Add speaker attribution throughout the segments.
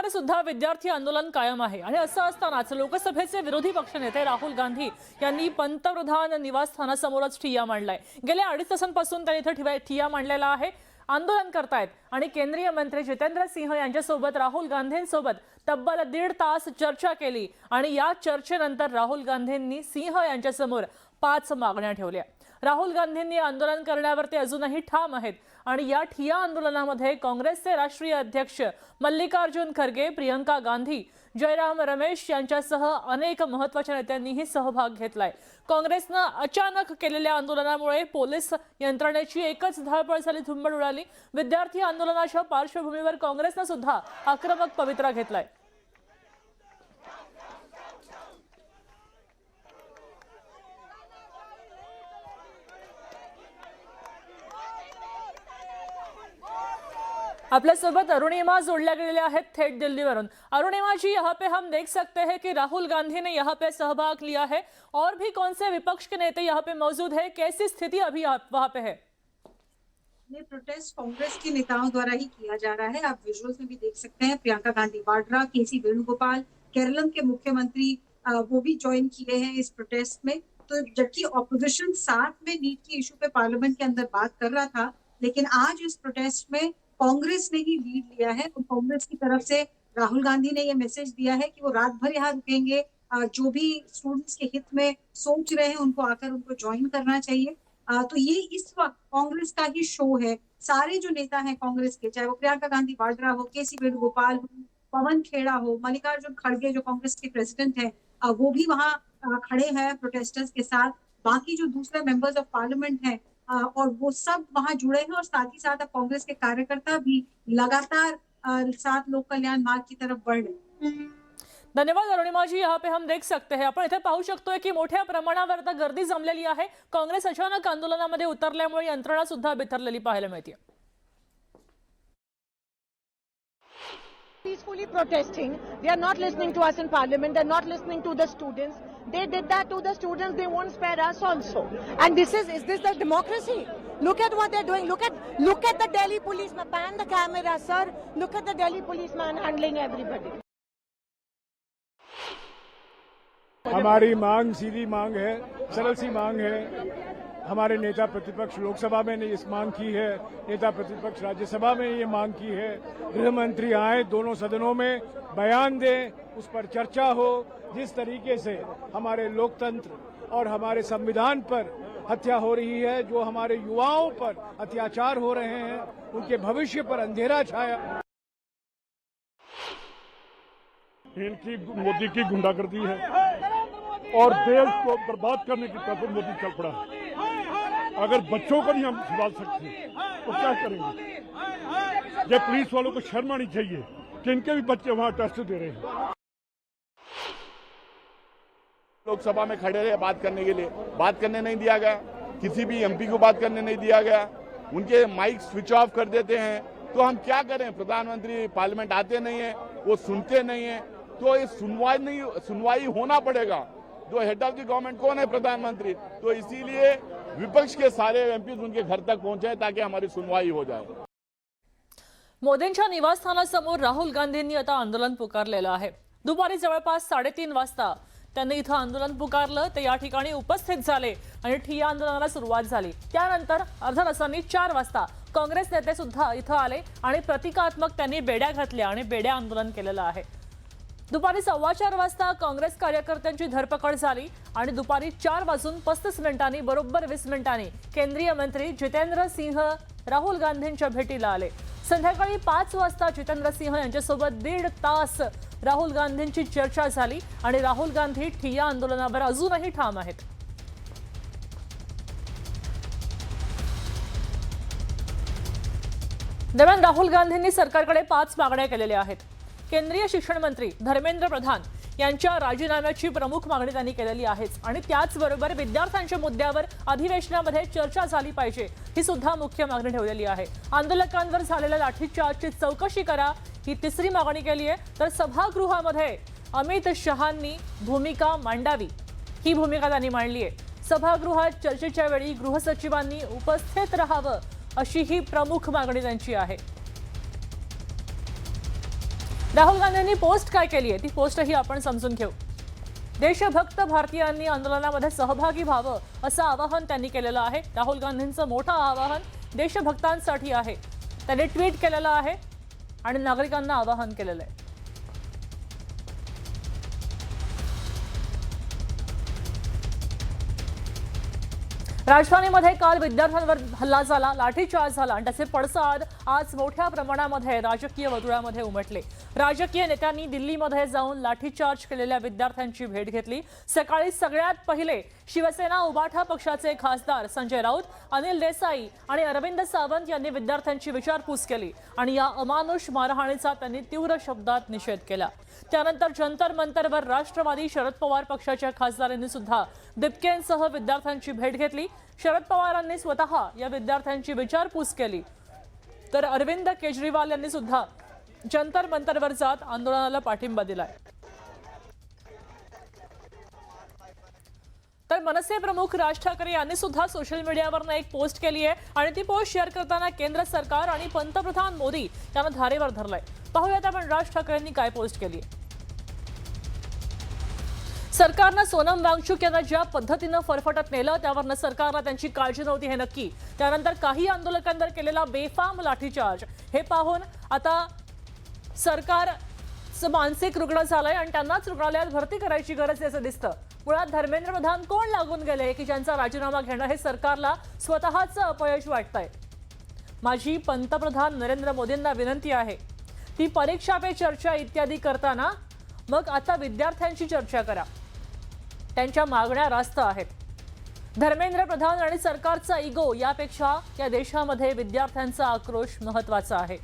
Speaker 1: दिल्लीमध्ये सुद्धा विद्यार्थी आंदोलन कायम आहे आणि असं असतानाच लोकसभेचे विरोधी पक्षनेते राहुल गांधी यांनी पंतप्रधान निवासस्थानासमोरच ठिय्या मांडलाय। गेल्या 2.5 तासांपासून त्यांनी इथे ठिय्या मांडलेला आहे, आंदोलन करतायत आणि केंद्रीय मंत्री जितेंद्र सिंह यांच्यासोबत राहुल गांधींसोबत तब्बल 1.5 तास चर्चा केली आणि या चर्चेनंतर राहुल गांधींनी सिंह यांच्यासमोर 5 मागण्या ठेवल्या। राहुल गांधींनी आंदोलन करण्यावर ते अजूनही ठाम आहेत आणि या ठिय्या आंदोलनामध्ये काँग्रेसचे राष्ट्रीय अध्यक्ष मल्लिकार्जुन खरगे, प्रियंका गांधी, जयराम रमेश यांच्यासह अनेक महत्त्वाच्या नेत्यांनीही सहभाग घेतलाय। काँग्रेसने अचानक केलेल्या आंदोलनामुळे पोलीस यंत्रणेची एकच धावपळ झाली, झुंबड उडाली। विद्यार्थी आंदोलनाच्या पार्श्वभूमीवर काँग्रेसने सुद्धा आक्रमक पवित्रा घेतलाय। अपने सोबत अरुणिमा जोड़ल्या गेलेल्या आहेत थेट दिल्लीवरून। अरुणिमा जी, यहाँ पे हम देख सकते हैं कि राहुल गांधी ने यहाँ पे सहभाग लिया है और भी कौन से विपक्ष के नेता यहाँ पे मौजूद है, कैसी स्थिति अभी वहाँ पे है?
Speaker 2: ये प्रोटेस्ट कांग्रेस के नेताओं द्वारा ही किया जा रहा है। आप विजुअल्स में भी देख सकते हैं, प्रियंका गांधी वाड्रा, केसी वेणुगोपाल, केरलम के मुख्यमंत्री वो भी ज्वाइन किए हैं इस प्रोटेस्ट में। तो जबकि ऑपोजिशन साथ में नीट के इशू पे पार्लियामेंट के अंदर बात कर रहा था, लेकिन आज इस प्रोटेस्ट में कांग्रेस ने ही लीड लिया है। तो कांग्रेस की तरफ से राहुल गांधी ने ये मैसेज दिया है कि वो रात भर यहाँ रुकेंगे, जो भी स्टूडेंट्स के हित में सोच रहे हैं उनको आकर उनको ज्वाइन करना चाहिए। तो ये इस वक्त कांग्रेस का ही शो है। सारे जो नेता हैं कांग्रेस के, चाहे वो प्रियंका गांधी वाड्रा हो, केसी वेणुगोपाल हो, पवन खेड़ा हो, मल्लिकार्जुन खड़गे जो कांग्रेस के प्रेसिडेंट हैं, वो भी वहाँ खड़े हैं प्रोटेस्टर्स के साथ। बाकी जो दूसरे मेंबर्स ऑफ पार्लियामेंट हैं और वो सब वहां जुड़े हैं और साथ ही साथ अब कांग्रेस के कार्यकर्ता भी लगातार साथ लोक कल्याण मार्ग की तरफ बढ़ रहे हैं।
Speaker 1: धन्यवाद अरुणिमा जी। यहाँ पे हम देख सकते हैं, आपण इथे पाहू शकतोय की मोठ्या प्रमाणावर आता गर्दी जमलेली आहे। काँग्रेस अचानक आंदोलनामध्ये उतरल्यामुळे यंत्रणा सुद्धा बिथरलेली पाहायला मिळते।
Speaker 3: Peacefully protesting, they are not listening to us in parliament, they are not listening to the students. They did that to the students, they won't spare us also. And is this the democracy? Look at what they're doing. Look at the Delhi policeman. Pan the camera, sir. Look at the Delhi policeman handling everybody.
Speaker 4: हमारी मांग सीधी मांग है, सरल C मांग है। हमारे नेता प्रतिपक्ष लोकसभा में ने इस मांग की है, नेता प्रतिपक्ष राज्यसभा में ये मांग की है। गृह मंत्री आए, दोनों सदनों में बयान दें, उस पर चर्चा हो। जिस तरीके से हमारे लोकतंत्र और हमारे संविधान पर हत्या हो रही है, जो हमारे युवाओं पर अत्याचार हो रहे हैं, उनके भविष्य पर अंधेरा छाया।
Speaker 5: इनकी मोदी की गुंडागर्दी है और देश को बर्बाद करने की तरफ मोदी चल पड़ा है। अगर बच्चों को नहीं हम संभाल सकते तो क्या करेंगे? ये पुलिस वालों को शर्म आनी चाहिए कि इनके भी बच्चे वहां टेस्ट दे रहे हैं।
Speaker 6: लोकसभा में खड़े रहे बात करने के लिए, बात करने नहीं दिया गया। किसी भी एमपी को बात करने नहीं दिया गया। उनके माइक स्विच ऑफ कर देते हैं। तो हम क्या करें? प्रधानमंत्री पार्लियामेंट आते नहीं है, वो सुनते नहीं है। तो ये सुनवाई होना पड़ेगा। जो हेड ऑफ द गवर्नमेंट कौन है? प्रधानमंत्री। तो इसीलिए विपक्ष के सारे एमपी उनके घर तक पहुंचे ताकि हमारी सुनवाई हो जाए।
Speaker 1: मोदींच्या निवासस्थानासमोर राहुल गांधींनी आता आंदोलन पुकारलेलं आहे। दुपारी जवळपास 3:30 वाजता त्यांनी इथं आंदोलन पुकारलं, ते या ठिकाणी उपस्थित झाले आणि ठिय्या आंदोलनाला सुरुवात झाली। त्यानंतर अर्ध्या तासांनी 4 वाजता काँग्रेस नेते सुद्धा इथं आले आणि प्रतिकात्मक त्यांनी बेड्या घातल्या आणि बेड्या आंदोलन केलेलं आहे। दुपारी 4:15 वाजता काँग्रेस कार्यकर्त्यांची धरपकड झाली आणि दुपारी 4:35 बरोबर 20 मिनिटांनी केंद्रीय मंत्री जितेंद्र सिंह राहुल गांधींच्या भेटीला आले। संध्याकाळी 5 वाजता जितेंद्र सिंह यांच्यासोबत 1.5 तास राहुल गांधींची चर्चा झाली आणि राहुल गांधी ठिय्या आंदोलनावर अजूनही ठाम आहेत। दरम्यान राहुल गांधींनी सरकारकडे 5 मागण्या केलेल्या आहेत। केंद्रीय शिक्षण मंत्री धर्मेंद्र प्रधान यांच्या राजीनाम्याची प्रमुख मागणी त्यांनी केलेली आहे आणि त्याचबरोबर विद्यार्थ्यांच्या मुद्द्यावर अधिवेशनामध्ये चर्चा झाली पाहिजे, ही सुद्धा मुख्य मागणी ठेवलेली आहे। आंदोलकांवर झालेल्या लाठीचार्जची चौकशी करा, ही तिसरी मागणी केली आहे। तर सभागृहामध्ये अमित शहांनी भूमिका मांडावी, ही भूमिका त्यांनी मांडली आहे। सभागृहात चर्चेच्या वेळी गृहसचिवांनी उपस्थित राहावं, अशी ही प्रमुख मागणी त्यांची आहे। राहुल गांधींनी पोस्ट काय केली आहे ती पोस्टही आपण समजून घेऊ. देशभक्त भारतीयांनी आंदोलनामध्ये सहभागी व्हावं असं आवाहन त्यांनी केलेलं आहे. राहुल गांधींचं मोठं आवाहन देशभक्तांसाठी आहे. त्यांनी ट्विट केलेलं आहे आणि नागरिकांना आवाहन केलेलं आहे. राजधानीमध्ये काल विद्यार्थ्यांवर हल्ला झाला, लाठीचार्ज झाला आणि त्याचे पडसाद आज मोठ्या प्रमाणामध्ये राजकीय वर्तुळामध्ये उमटले. राजकीय नेत्यांनी दिल्लीमध्ये जाऊन लाठीचार्ज केलेल्या विद्यार्थ्यांची भेट घेतली. सकाळी सगळ्यात पहिले शिवसेना उबाठा पक्षाचे खासदार संजय राऊत, अनिल देसाई आणि अरविंद सावंत यांनी विद्यार्थ्यांची विचारपूस केली आणि या अमानुष मारहाणीचा त्यांनी तीव्र शब्दात निषेध केला. त्यानंतर जंतर मंतरवर राष्ट्रवादी शरद पवार पक्षाच्या खासदारांनी सुद्धा दिपकेंसह विद्यार्थ्यांची भेट घेतली. शरद पवारांनी स्वतः या विद्यार्थ्यांची विचारपूस केली तर अरविंद केजरीवाल यांनी सुद्धा जंतर मंतरवर जात आंदोलनाला पाठिंबा दिलाय. तर मनसे प्रमुख राज ठाकरे यांनी सुद्धा सोशल मीडियावर एक पोस्ट केली आहे आणि ती पोस्ट शेअर करताना केंद्र सरकार आणि पंतप्रधान मोदी यांना धारेवर धरलंय. पाहूयात आपण राज ठाकरेंनी काय पोस्ट केली आहे. सरकारनं सोनम वांगचुक यांना ज्या पद्धतीनं फरफटत नेलं त्यावरनं सरकारला त्यांची काळजी नव्हती हे नक्की. त्यानंतर काही आंदोलकांवर केलेला बेफाम लाठीचार्ज हे पाहून आता सरकारचं मानसिक रुग्ण झालंय आणि त्यांनाच रुग्णालयात भरती करायची गरज आहे असं दिसतं. मुळात धर्मेंद्र प्रधान कोण लागून गेले की ज्यांचा राजीनामा घेणं हे सरकारला स्वतःचं अपयश वाटतंय. माझी पंतप्रधान नरेंद्र मोदींना विनंती आहे ती परीक्षा पे चर्चा इत्यादी करताना मग आता विद्यार्थ्यांची चर्चा करा. त्यांच्या मागण्या रास्त आहेत. धर्मेंद्र प्रधान आणि सरकारचा इगो यापेक्षा या देशामध्ये विद्यार्थ्यांचा आक्रोश महत्त्वाचा आहे.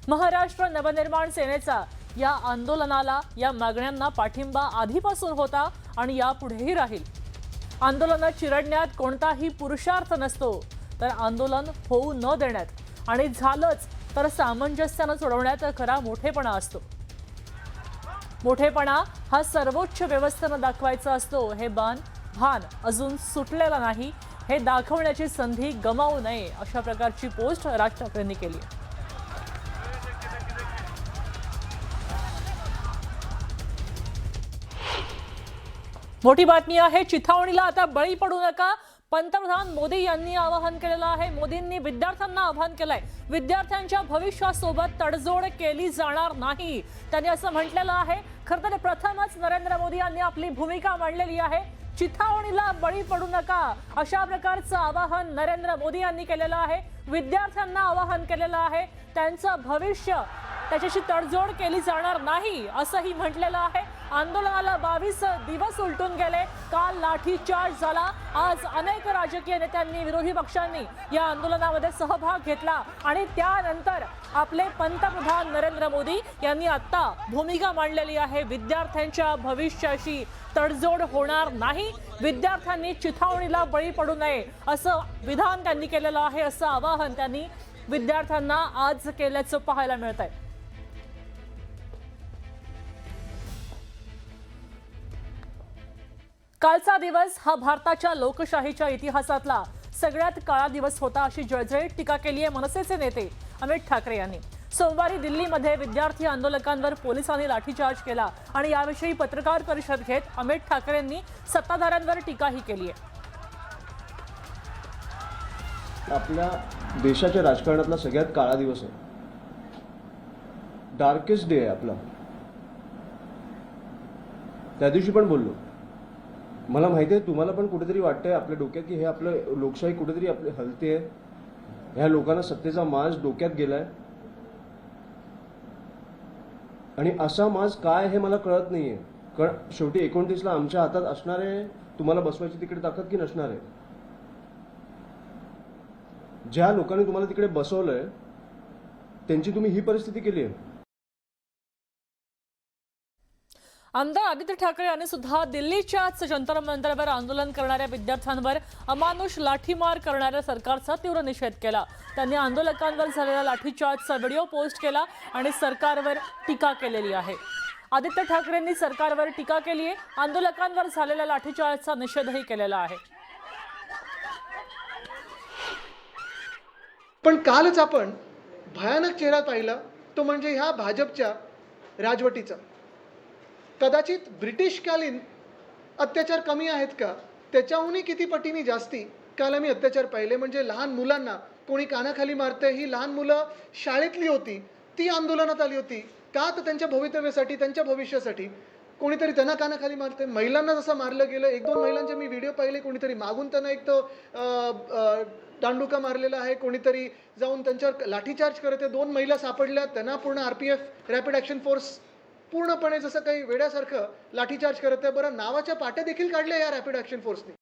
Speaker 1: महाराष्ट्र नवनिर्माण सेनेचा या आंदोलनाला या मागण्यांना पाठिंबा आधीपासून होता आणि यापुढेही राहील. आंदोलनं चिरडण्यात कोणताही पुरुषार्थ नसतो तर आंदोलन होऊ न देण्यात आणि झालंच तर सामंजस्यानं सोडवण्यात खरा मोठेपणा असतो. मोठेपणा हा सर्वोच्च व्यवस्थेनं दाखवायचा असतो. हे भान अजून सुटलेला नाही हे दाखवण्याची संधी गमावू नये अशा प्रकारची पोस्ट राज ठाकरेंनी केली. मोठी बातमी आहे. चिथावणीला आता बळी पडू नका पंतप्रधान मोदी यांनी आवाहन केलेलं आहे. मोदींनी विद्यार्थ्यांना आवाहन केलंय विद्यार्थ्यांच्या भविष्यासोबत तडजोड केली जाणार नाही. त्यांनी असं म्हटलेलं आहे. खरं तर प्रथमच नरेंद्र मोदी यांनी आपली भूमिका मांडलेली आहे. चिथावणीला बळी पडू नका अशा प्रकारचं आवाहन नरेंद्र मोदी यांनी केलेलं आहे. विद्यार्थ्यांना आवाहन केलेलं आहे. त्यांचं भविष्य त्याच्याशी तडजोड केली जाणार नाही असंही म्हटलेलं आहे. आंदोलनाला 22 दिवस उलटून गेले. काल लाठीचार्ज झाला. आज अनेक राजकीय नेत्यांनी विरोधी पक्षांनी या आंदोलनामध्ये सहभाग घेतला आणि त्यानंतर आपले पंतप्रधान नरेंद्र मोदी यांनी आता भूमिका मांडलेली आहे. विद्यार्थ्यांच्या भविष्याशी तडजोड होणार नाही. विद्यार्थ्यांनी चिथावणीला बळी पडू नये असं विधान त्यांनी केलेलं आहे. असं आवाहन त्यांनी विद्यार्थ्यांना आज केल्याचं पाहायला मिळत आहे. कालचा दिवस हा भारताच्या लोकशाहीच्या इतिहासातला सगळ्यात काळा दिवस होता अशी जळजळीत टीका केली आहे मनसेचे नेते अमित ठाकरे यांनी. सोमवारी दिल्लीमध्ये विद्यार्थी आंदोलकांवर पोलिसांनी लाठीचार्ज केला आणि याविषयी पत्रकार परिषद घेत अमित ठाकरेंनी सत्ताधाऱ्यांवर टीकाही केली आहे.
Speaker 7: आपल्या देशाच्या राजकारणातला सगळ्यात काळा दिवस आहे. डार्केस्ट डे आहे आपला. त्या दिवशी पण बोललो. मला माहिती आहे तुम्हाला पण कुठेतरी वाटतंय आपल्या डोक्यात की हे आपलं लोकशाही कुठेतरी आपली हलते आहे. ह्या लोकांना सत्तेचा माज डोक्यात गेलाय आणि असा माज काय हे मला कळत नाहीये. कारण शेवटी 29ला आमच्या हातात असणार आहे तुम्हाला बसवायची तिकडे ताकद की नसणार आहे. ज्या लोकांनी तुम्हाला तिकडे बसवलंय त्यांची तुम्ही ही परिस्थिती केली आहे.
Speaker 1: आमदार आदित्य ठाकरे यांनी सुद्धा दिल्लीच्याच जंतर मंतरवर आंदोलन करणाऱ्या विद्यार्थ्यांवर अमानुष लाठीमार करणाऱ्या सरकारचा तीव्र निषेध केला. त्यांनी आंदोलकांवर झालेल्या लाठीचार्जचा व्हिडिओ पोस्ट केला आणि सरकारवर टीका केलेली आहे. आदित्य ठाकरेंनी सरकारवर टीका केली आहे. आंदोलकांवर झालेल्या लाठीचार्जचा निषेधही केलेला आहे.
Speaker 8: पण कालच आपण भयानक चेहरा पाहिला तो म्हणजे ह्या भाजपच्या राजवटीचा. कदाचित ब्रिटिशकालीन अत्याचार कमी आहेत का, त्याच्याहूनही किती पटीने जास्ती काल आम्ही अत्याचार पाहिले. म्हणजे लहान मुलांना कोणी कानाखाली मारतंय, ही लहान मुलं शाळेतली होती, ती आंदोलनात आली होती का, तर त्यांच्या भवितव्यासाठी, त्यांच्या भविष्यासाठी. कोणीतरी त्यांना कानाखाली मारतंय. महिलांना जसं मारलं गेलं, 1-2 महिलांचे मी व्हिडिओ पाहिले, कोणीतरी मागून त्यांना एक तो दांडुका मारलेला आहे, कोणीतरी जाऊन त्यांच्यावर लाठीचार्ज करत आहे. 2 महिला सापडल्या, त्यांना पूर्ण RPF रॅपिड ॲक्शन फोर्स पूर्णपणे जसं काही वेड्यासारखं लाठीचार्ज करत आहे. बरं, नावाच्या पाट्या देखील काढल्या या रॅपिड ॲक्शन फोर्सने.